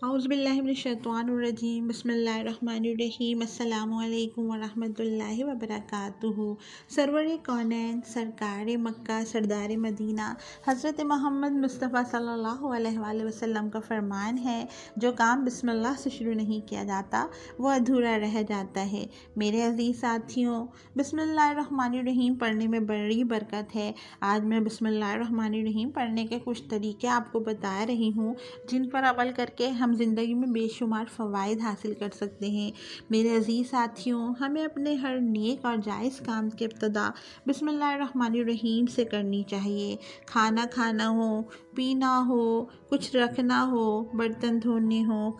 औज़ुबिल्लाहिमिनश्शैतानिर्रजीम बिस्मिल्लाहिर्रहमानिर्रहीम अस्सलामुअलैकुम वरहमतुल्लाहि वबरकातुहू। सरवर कौनैन सरकार मक्का सरदार मदीना हज़रत मोहम्मद मुस्तफ़ा सल्लल्लाहु अलैहि वसल्लम का फ़रमान है, जो काम बिस्मिल्लाह से शुरू नहीं किया जाता वो अधूरा रह जाता है। मेरे अज़ीज़ साथियों, बिस्मिल्लाहिर्रहमानिर्रहीम पढ़ने में बड़ी बरकत है। आज मैं बिस्मिल्लाहिर्रहमानिर्रहीम पढ़ने के कुछ तरीके आपको बता रही हूँ, जिन पर अमल करके हम ज़िंदगी में बेशुमार फ़वाइद हासिल कर सकते हैं। मेरे अज़ीज़ साथियों, हमें अपने हर नेक और जायज़ काम की इब्तिदा बिस्मिल्लाहिर्रहमानिर्रहीम से करनी चाहिए। खाना खाना हो, पीना हो, कुछ रखना हो, बर्तन धोने हो,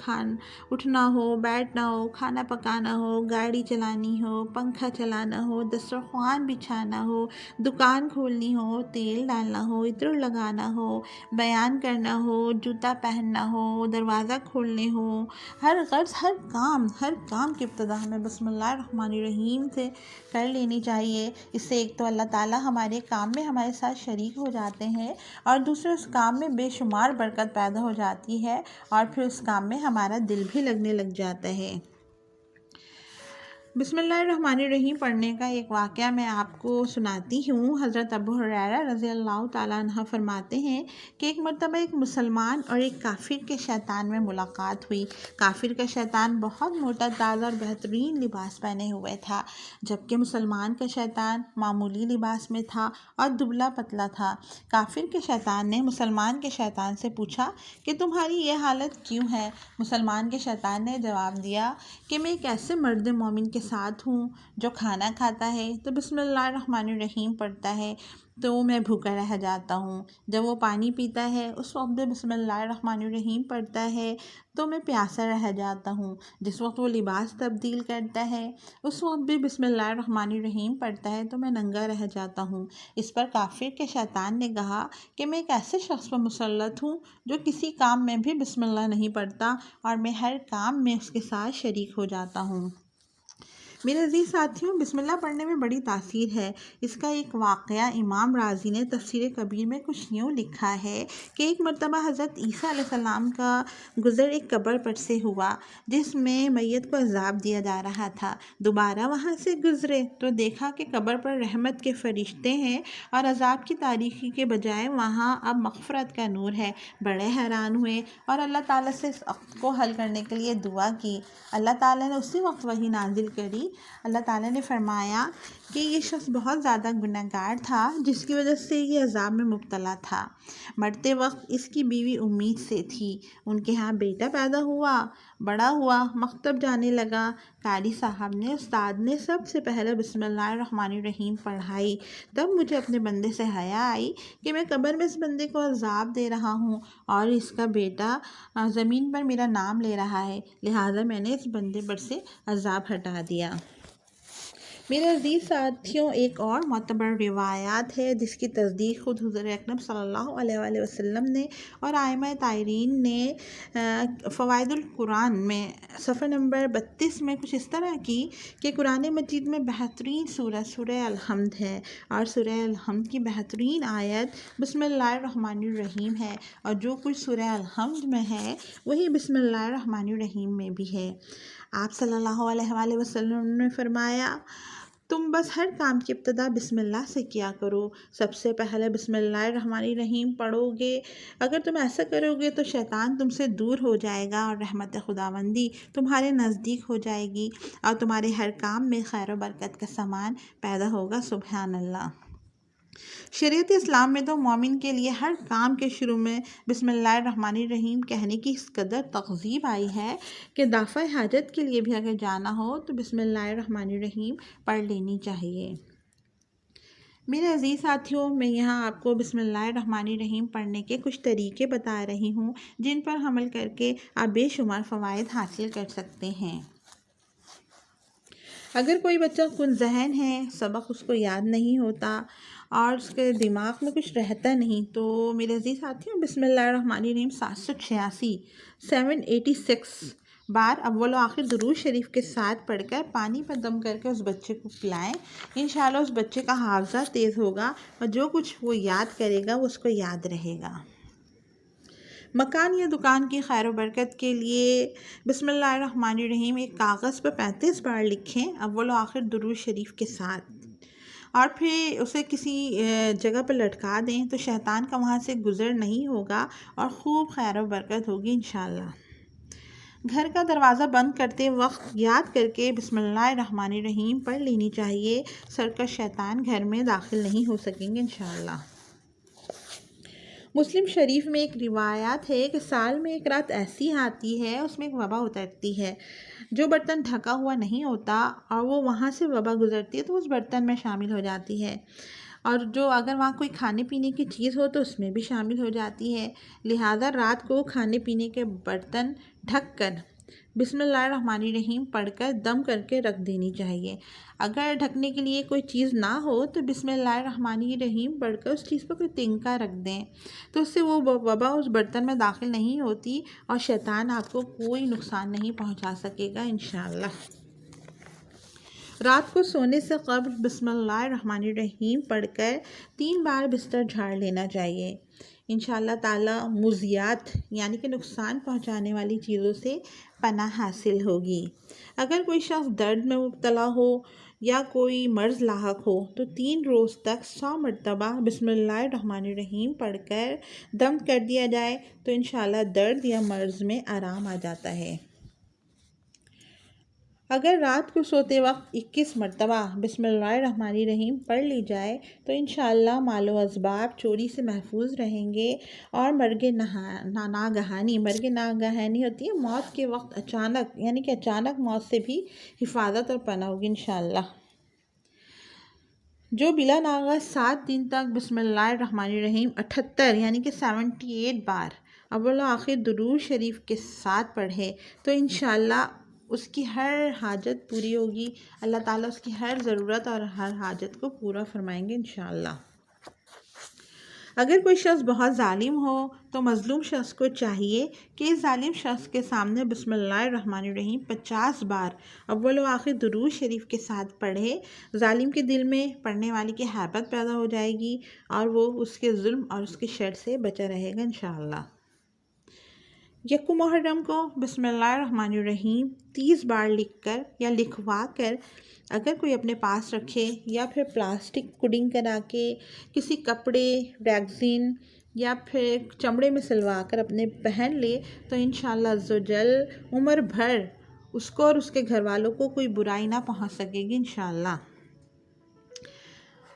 उठना हो, बैठना हो, खाना पकाना हो, गाड़ी चलानी हो, पंखा चलाना हो, दस्तरख़्वान बिछाना हो, दुकान खोलनी हो, तेल डालना हो, इत्र लगाना हो, बयान करना हो, जूता पहनना हो, दरवाज़ा खोलने हो, हर गर्ज़ हर काम की इब्तिदा हमें बिस्मिल्लाहिर्रहमानिर्रहीम से कर लेनी चाहिए। इससे एक तो अल्लाह ताला हमारे काम में हमारे साथ शरीक हो जाते हैं और दूसरे उस काम में बेशुमार बरकत पैदा हो जाती है और फिर उस काम में हमारा दिल भी लगने लग जाता है। बिस्मिल्लाहिर्रहमानिर्रहीम पढ़ने का एक वाक़या मैं आपको सुनाती हूँ। हज़रत अबू हुरैरा रज़ियल्लाहु ताला अन्हु फरमाते हैं कि एक मरतबा एक मुसलमान और एक काफिर के शैतान में मुलाकात हुई। काफिर का शैतान बहुत मोटा ताज़ा और बेहतरीन लिबास पहने हुए था, जबकि मुसलमान का शैतान मामूली लिबास में था और दुबला पतला था। काफिर के शैतान ने मुसलमान के शैतान से पूछा कि तुम्हारी ये हालत क्यों है? मुसलमान के शैतान ने जवाब दिया कि मैं एक ऐसे मर्द मोमिन के साथ हूँ जो खाना खाता है तो बिस्मिल्लाहिर्रहमानिर्रहीम पढ़ता है तो मैं भूखा रह जाता हूँ। जब वो पानी पीता है उस वक्त भी बिस्मिल्लाहिर्रहमानिर्रहीम पढ़ता है तो मैं प्यासा रह जाता हूँ। जिस वक्त वो लिबास तब्दील करता है उस वक्त भी बिस्मिल्लाहिर्रहमानिर्रहीम पढ़ता है तो मैं नंगा रह जाता हूँ। इस पर काफिर के शैतान ने कहा कि मैं एक ऐसे शख्स पर मुसल्लत हूँ जो किसी काम में भी बिस्मिल्लाह नहीं पढ़ता और मैं हर काम में उसके साथ शरीक हो जाता हूँ। मेरे अजीज़ साथियों, बिस्मिल्लाह पढ़ने में बड़ी तासीर है। इसका एक वाक़या इमाम राज़ी ने तफ़सीर कबीर में कुछ यूँ लिखा है कि एक मरतबा हज़रत ईसा अलैहिस्सलाम का गुज़र एक कब्र पर से हुआ जिसमें मैयत को अज़ाब दिया जा रहा था। दोबारा वहाँ से गुज़रे तो देखा कि कब्र पर रहमत के फ़रिश्ते हैं और अज़ाब की तारीकी के बजाय वहाँ अब मग़फ़रत का नूर है। बड़े हैरान हुए और अल्लाह ताला से इस वक्त को हल करने के लिए दुआ की। अल्लाह ताला ने उसी वक्त वही नाजिल करी। अल्लाह ताला ने फरमाया कि ये शख्स बहुत ज़्यादा गुनहगार था जिसकी वजह से ये अज़ाब में मुब्तला था। मरते वक्त इसकी बीवी उम्मीद से थी। उनके यहाँ बेटा पैदा हुआ, बड़ा हुआ, मकतब जाने लगा। कारी साहब ने उस्ताद ने सबसे पहले बिस्मिल्लाहिर्रहमानिर्रहीम पढ़ाई। तब मुझे अपने बंदे से हया आई कि मैं कब्र में इस बंदे को अज़ाब दे रहा हूँ और इसका बेटा ज़मीन पर मेरा नाम ले रहा है, लिहाजा मैंने इस बंदे पर से अज़ाब हटा दिया। मेरे अजीज़ साथियों, एक और मोतबर रिवायात है जिसकी तस्दीक खुद हुज़ूर अकरम सल्लल्लाहु अलैहि वसल्लम ने और आइमा तारीन ने फ़वाइदुल कुरान में सफ़र नंबर 32 में कुछ इस तरह की कि कुरान मजीद में बेहतरीन सूरह अल-हम्द है और सूरह अल-हम्द की बेहतरीन आयत बिस्मिल्लाहिर्रहमानिर्रहीम है और जो कुछ सूरह अल-हम्द में है वही बिस्मिल्लाहिर्रहमानिर्रहीम में भी है। आप सल्लल्लाहु अलैहि वसल्लम ने फरमाया, तुम बस हर काम की इब्तिदा बिस्मिल्लाह से किया करो। सबसे पहले बिस्मिल्लाहिर्रहमानिर्रहीम पढ़ोगे। अगर तुम ऐसा करोगे तो शैतान तुमसे दूर हो जाएगा और रहमत खुदावंदी तुम्हारे नज़दीक हो जाएगी और तुम्हारे हर काम में खैर व बरकत का सामान पैदा होगा। सुबहान अल्लाह। शरीयत इस्लाम में तो मोमिन के लिए हर काम के शुरू में बिस्मिल्लाहिर्रहमानिर्रहीम कहने की इस कदर तहज़ीब आई है कि दाफ़ा हाजत के लिए भी अगर जाना हो तो बिस्मिल्लाहिर्रहमानिर्रहीम पढ़ लेनी चाहिए। मेरे अजीज़ साथियों, मैं यहाँ आपको बिस्मिल्लाहिर्रहमानिर्रहीम पढ़ने के कुछ तरीके बता रही हूँ जिन पर अमल करके आप बेशुमार फ़वाइद हासिल कर सकते हैं। अगर कोई बच्चा कुछ जहन है, सबक उसको याद नहीं होता और उसके दिमाग में कुछ रहता नहीं, तो मेरे अजीज़ साथियों, बिस्मिल्लाहिर्रहमानिर्रहीम 786 बार अव्वल व आखिर दुरूद शरीफ के साथ पढ़कर पानी पर दम करके उस बच्चे को पिलाएं। इंशाअल्लाह उस बच्चे का हाफ़ज़ा तेज़ होगा और जो कुछ वो याद करेगा वो उसको याद रहेगा। मकान या दुकान की खैर व बरकत के लिए बिस्मिल्लाहिर्रहमानिर्रहीम एक कागज़ पर 35 बार लिखें अव्वल व आखिर दुरूद शरीफ के साथ, और फिर उसे किसी जगह पर लटका दें तो शैतान का वहाँ से गुज़र नहीं होगा और ख़ूब खैर व बरकत होगी इंशाअल्लाह। घर का दरवाज़ा बंद करते वक्त याद करके बिस्मिल्लाहिर्रहमानिर्रहीम पढ़ लेनी चाहिए। सरकश शैतान घर में दाखिल नहीं हो सकेंगे इंशाअल्लाह। मुस्लिम शरीफ में एक रिवायत है कि साल में एक रात ऐसी आती है उसमें एक वबा उतरती है, जो बर्तन ढका हुआ नहीं होता और वो वहाँ से वबा गुज़रती है तो उस बर्तन में शामिल हो जाती है, और जो अगर वहाँ कोई खाने पीने की चीज़ हो तो उसमें भी शामिल हो जाती है। लिहाजा रात को खाने पीने के बर्तन ढक कर बिस्मिल्लाहिर्रहमानिर्रहीम पढ़कर दम करके रख देनी चाहिए। अगर ढकने के लिए कोई चीज़ ना हो तो बिस्मिल्लाहिर्रहमानिर्रहीम पढ़कर उस चीज़ पर कोई तिनका रख दें, तो उससे वो वबा उस बर्तन में दाखिल नहीं होती और शैतान आपको कोई नुकसान नहीं पहुंचा सकेगा इंशाअल्लाह। रात को सोने से क़ब्ल बिस्मिल्लाहिर्रहमानिर्रहीम पढ़कर 3 बार बिस्तर झाड़ लेना चाहिए। इंशाअल्लाह ताला मुज़ियात यानी कि नुकसान पहुंचाने वाली चीज़ों से पनाह हासिल होगी। अगर कोई शख्स दर्द में मुब्तला हो या कोई मर्ज़ लाहक हो तो 3 रोज़ तक 100 मरतबा बिस्मिल्लाहिर्रहमानिर्रहीम पढ़कर दम कर दिया जाए तो इंशाअल्लाह दर्द या मर्ज़ में आराम आ जाता है। अगर रात को सोते वक्त 21 मरतबा बिस्मिल्लाहिर्रहमानिर्रहीम पढ़ ली जाए तो इंशाअल्लाह मालो असबाब चोरी से महफूज रहेंगे और मर्गे नागहानी होती है मौत के वक्त अचानक, यानी कि अचानक मौत से भी हिफाजत और पनाह होगी इंशाअल्लाह। जो बिला नागा 7 दिन तक बिस्मिल्लाहिर्रहमानिर्रहीम 78 यानी कि 78 बार अव्वल व आखिर दुरूद शरीफ के साथ पढ़े तो इंशाअल्लाह उसकी हर हाजत पूरी होगी। अल्लाह ताला उसकी हर ज़रूरत और हर हाजत को पूरा फरमाएंगे इंशाअल्लाह। अगर कोई शख्स बहुत ज़ालिम हो तो मज़लूम शख्स को चाहिए कि इस ज़ालिम शख्स के सामने बिस्मिल्लाहिर्रहमानिर्रहीम 50 बार अव्वल व आखिर दुरूद शरीफ के साथ पढ़े। ज़ालिम के दिल में पढ़ने वाले की हैबत पैदा हो जाएगी और वो उसके जुल्म और उसके शर से बचा रहेगा इंशाअल्लाह। यकम मुहर्रम को बिस्मिल्लाहिर्रहमानिर्रहीम 30 बार लिखकर या लिखवा कर अगर कोई अपने पास रखे या फिर प्लास्टिक कुडिंग करा के किसी कपड़े, रैगज़ीन या फिर चमड़े में सिलवा कर अपने पहन ले तो इंशाअल्लाह अज़्ज़वजल उम्र भर उसको और उसके घर वालों को कोई बुराई ना पहुंच सकेगी इंशाअल्लाह।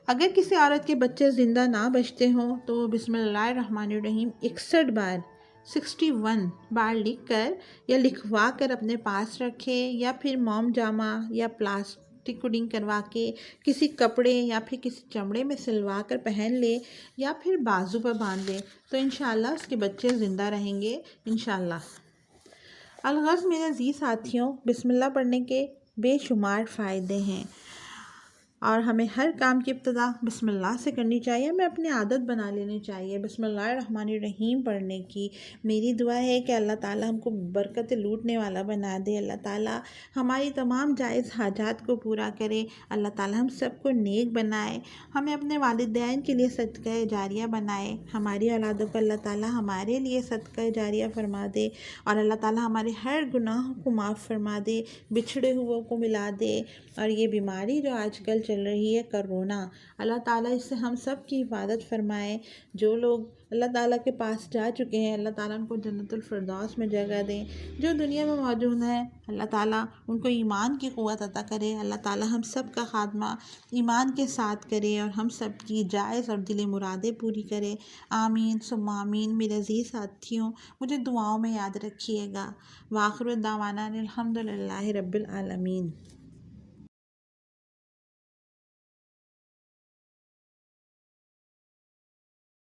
अगर किसी औरत के बच्चे ज़िंदा ना बचते हों तो बिस्मिल्लाहिर्रहमानिर्रहीम 61 बार 61 बार लिखकर या लिखवा कर अपने पास रखे या फिर मोम जामा या प्लास्टिक कुडिंग करवा के किसी कपड़े या फिर किसी चमड़े में सिलवा कर पहन ले या फिर बाजू पर बांध ले तो इंशाअल्लाह उसके बच्चे ज़िंदा रहेंगे इंशाअल्लाह। अलगर्ज़ मेरे अज़ीज़ साथियों, बिस्मिल्लाह पढ़ने के बेशुमार फ़ायदे हैं और हमें हर काम की इब्तिदा बिस्मिल्लाह से करनी चाहिए। हमें अपनी आदत बना लेनी चाहिए बिस्मिल्लाहिर्रहमानिर्रहीम पढ़ने की। मेरी दुआ है कि अल्लाह ताला हमको बरकत लूटने वाला बना दे। अल्लाह ताला हमारी तमाम जायज़ हाजात को पूरा करे। अल्लाह ताला हम सबको नेक बनाए, हमें अपने वालिदैन के लिए सदका जारिया बनाए, हमारी औलादों को अल्लाह ताला हमारे लिए सदका जारिया फरमा दे और अल्लाह ताला हमारे हर गुनाहों को माफ़ फरमा दे, बिछड़े हुओं को मिला दे। और ये बीमारी जो आजकल चल रही है कोरोना, अल्लाह ताला इससे हम सब की हिफाजत फरमाए। जो लोग अल्लाह ताला के पास जा चुके हैं अल्लाह ताला उनको जन्नतुल फिरदौस में जगह दें। जो दुनिया में मौजूद हैं अल्लाह ताला उनको ईमान की क़ुव्वत अता करे। अल्लाह ताला हम सब का खात्मा ईमान के साथ करे और हम सब की जायज़ और दिली मुरादें पूरी करे। आमीन सुम्मा आमीन। मेरे अज़ीज़ साथियों, मुझे दुआओं में याद रखिएगा। वाखिर दावाना अनिल हम्दुलिल्लाहि रब्बिल आलमीन।